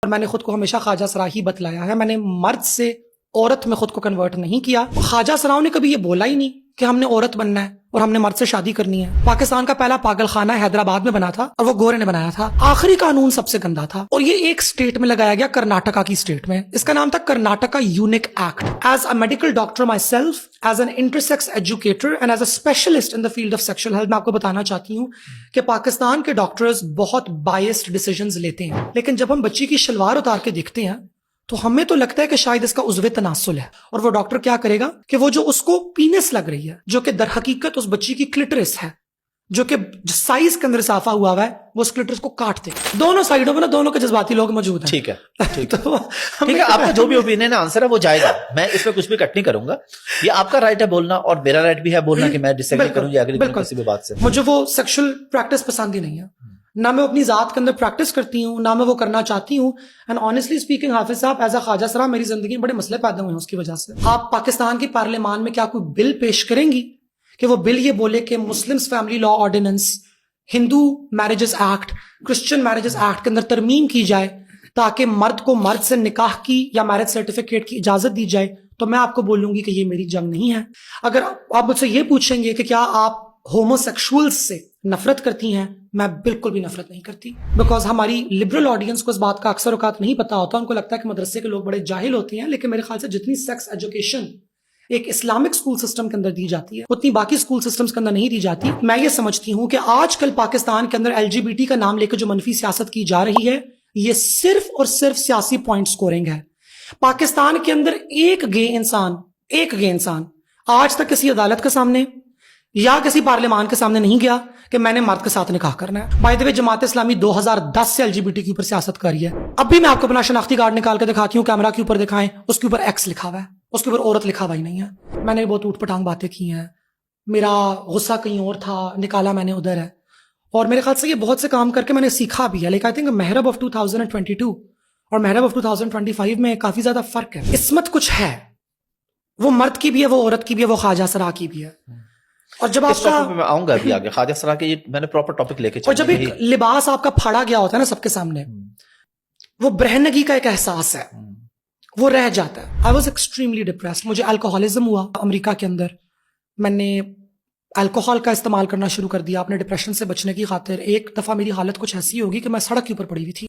اور میں نے خود کو ہمیشہ خواجہ سرا ہی بتلایا ہے، میں نے مرد سے عورت میں خود کو کنورٹ نہیں کیا. خواجہ سراؤں نے کبھی یہ بولا ہی نہیں کہ ہم نے عورت بننا ہے اور ہم نے مرد سے شادی کرنی ہے. پاکستان کا پہلا پاگل خانہ حیدرآباد میں بنا تھا اور وہ گورے نے بنایا تھا. آخری قانون سب سے گندا تھا اور یہ ایک سٹیٹ میں لگایا گیا، کرناٹکا کی سٹیٹ میں. اس کا نام تھا Karnataka eunuch act. As a medical doctor myself, as an intersex educator and as a specialist in the field of sexual health, میں آپ کو بتانا چاہتی ہوں کہ پاکستان کے ڈاکٹرز بہت بائسڈ ڈیسیژنز لیتے ہیں. لیکن جب ہم بچی کی شلوار اتار کے دیکھتے ہیں تو ہمیں تو لگتا ہے کہ شاید اس کا عضو تناسل ہے. اور وہ ڈاکٹر کیا کرے گا کہ وہ جو اس کو پینس لگ رہی ہے، جو کہ در حقیقت اس بچی کی کلٹرس ہے، جو کہ سائز کے اندر اضافہ ہوا ہے، وہ اس کلٹرس کو کاٹ دے. دونوں سائڈوں میں نا دونوں کے جذباتی لوگ موجود ہیں. ٹھیک ہے ٹھیک ہے، آپ کا جو بھی اوپینین ہے، آنسر ہے، وہ جائے گا. میں اس پہ کچھ بھی کٹ نہیں کروں گا. یہ آپ کا رائٹ ہے بولنا اور میرا رائٹ بھی ہے بولنا کہ میں ڈس ایگری کروں یا ایگری کروں کسی بھی بات سے. مجھے وہ سیکشل پریکٹس پسند ہی نہیں ہے، نہ میں اپنی ذات کے اندر پریکٹس کرتی ہوں، نہ میں وہ کرنا چاہتی ہوں. اینڈ آنیسٹلی اسپیکنگ حافظ صاحب، ایز اے خواجہ سرا میری زندگی میں بڑے مسئلے پیدا ہوئے ہیں اس کی وجہ سے. آپ پاکستان کی پارلیمان میں کیا کوئی بل پیش کریں گی کہ وہ بل یہ بولے کہ Muslims family law ordinance, Hindu marriages act, Christian marriages act کے اندر ترمیم کی جائے تاکہ مرد کو مرد سے نکاح کی یا میرج سرٹیفکیٹ کی اجازت دی جائے؟ تو میں آپ کو بولوں گی کہ یہ میری جنگ نہیں ہے. اگر آپ مجھ سے یہ پوچھیں گے کہ کیا آپ ہومو سیکشولز سے نفرت کرتی ہیں، میں بالکل بھی نفرت نہیں کرتی. بیکاز ہماری لبرل آڈینس کو اس بات کا اکثر اوقات نہیں پتا ہوتا. ان کو لگتا ہے کہ مدرسے کے لوگ بڑے جاہل ہوتے ہیں، لیکن میرے خیال سے جتنی سیکس ایجوکیشن ایک اسلامک اسکول سسٹم کے اندر دی جاتی ہے اتنی باقی اسکول سسٹمز کے اندر نہیں دی جاتی. میں یہ سمجھتی ہوں کہ آج کل پاکستان کے اندر LGBT کا نام لے کے جو منفی سیاست کی جا رہی ہے، یہ صرف اور صرف سیاسی پوائنٹ سکورنگ ہے. پاکستان کے اندر ایک گے انسان آج تک کسی عدالت کے سامنے یا کسی پارلیمان کے سامنے نہیں گیا کہ میں نے مرد کے ساتھ نکاح کرنا ہے. بائی دی وے، جماعت اسلامی 2010 سے LGBT کے اوپر سیاست کر رہی ہے. اب بھی میں آپ کو اپنا شناختی کارڈ نکال کے دکھاتی ہوں، کیمرہ کے اوپر دکھائیں، اس کے اوپر ایکس لکھا ہوا ہے، اس کے اوپر عورت لکھا ہوا ہی نہیں ہے. میں نے بہت اوٹ پٹانگ باتیں کی ہیں، میرا غصہ کہیں اور تھا، نکالا میں نے ادھر ہے. اور میرے خیال سے یہ بہت سے کام کر کے میں نے سیکھا بھی ہے. لیکن آئی تھنک محرب آف 2022 اور محرب آف 2025 میں کافی زیادہ فرق ہے. عصمت کچھ ہے، وہ مرد کی بھی ہے، وہ عورت کی بھی ہے، وہ خواجہ سرا کی بھی ہے. اور جب آپ کا میں آؤں گا ابھی آگے خواجہ سرا کے، میں نے پراپر ٹاپک لے کے اور جب ایک لباس آپ کا پھاڑا گیا ہوتا ہے نا سب کے سامنے، وہ برہنگی کا ایک احساس ہے، وہ رہ جاتا ہے. I was extremely depressed. مجھے الکوہولزم ہوا امریکہ کے اندر. میں نے الکوہول کا استعمال کرنا شروع کر دیا اپنے ڈپریشن سے بچنے کی خاطر. ایک دفعہ میری حالت کچھ ایسی ہوگی کہ میں سڑک کے اوپر پڑی ہوئی تھی.